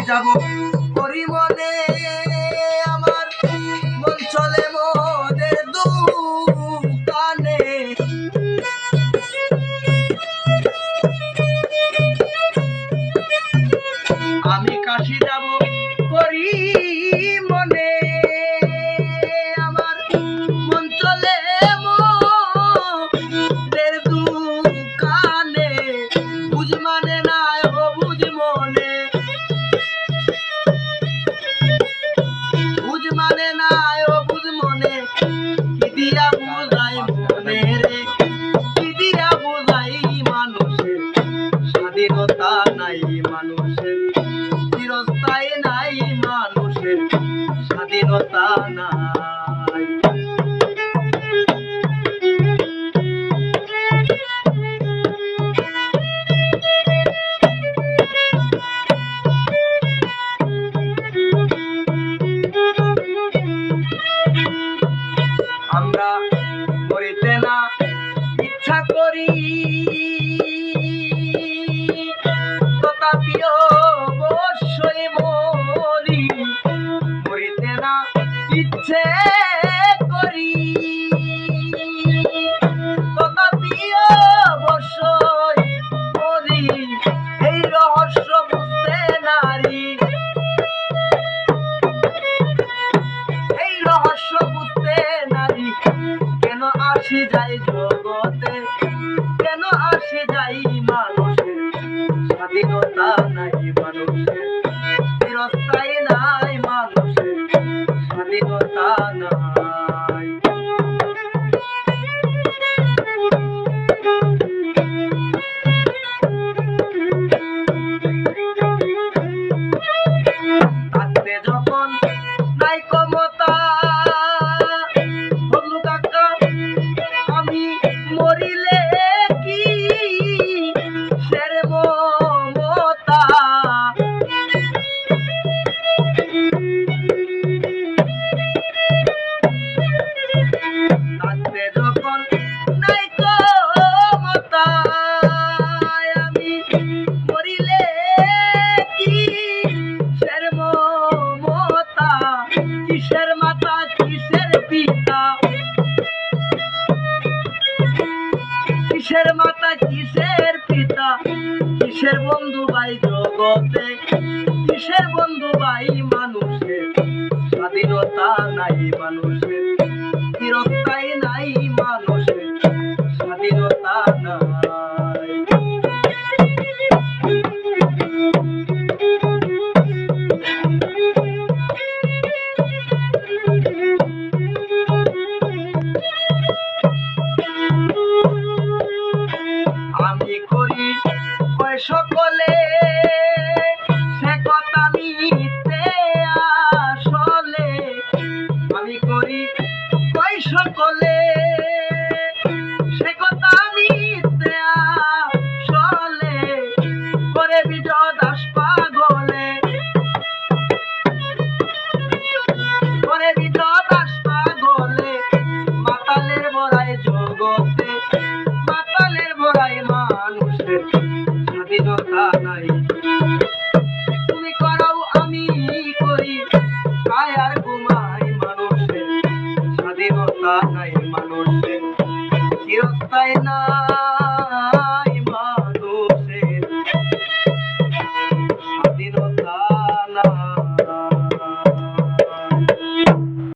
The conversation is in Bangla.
যাব করি মনে আমার মন চলে মোদের দোকানে আমি কাশি যাব করি মনে আমার মন চলে মোদের দোকানে বুঝ মানে না ও বুঝ মনে বুঝ মানে না ও বুঝ মনে কি দিয়া বুঝাই মনে রে কি দিয়া বুঝাই মানুষের স্বাধীনতা নাই মানুষের চিরস্থায়ী নাই মানুষের স্বাধীনতা নাই আমরা করিতে না ইচ্ছা করি তথাপিও অবশ্যই মরি করিতে না ইচ্ছে করি তথাপিও অবশ্যই মরি এই রহস্য বুঝতে নারী এই রহস্য বুঝতে নারী কেন আসি যাই জগতে কেন আসি যাই মানুষের স্বাধীনতা নাই মানুষের চিরস্থায়ী নাই মানুষের স্বাধীনতা নাই থাকতে যখন নাই ক্ষমতা বদলু কাকা আমি মরিলে কি সের মমতা থাকতে যখন নাই ক্ষমতা আমি মরিলে কি সের মমতা কিসের মাতা কিসের পিতা কিসের মাতা কিসের পিতা কিসের বন্ধু ভাই জগতে কিসের বন্ধু ভাই মানুষের স্বাধীনতা নাই মানুষের চিরস্থায়ী নাই মানুষের স্বাধীনতা নাই আমি করি কয় সকলে সে কথা মিথ্যে আসলে আমি করি কয় সকলে সে কথা মিথ্যে আসলে করে বিজয় দাস পাগলে করে বিজয় দাস পাগলে মাতালের বড়াই জগতে মাতালের বড়াই মানুষের স্বাধীনতা নাই তুমি করাও আমি করি খায় আর ঘুমাই মানুষের স্বাধীনতা নাই মানুষের চিরস্থায়ী না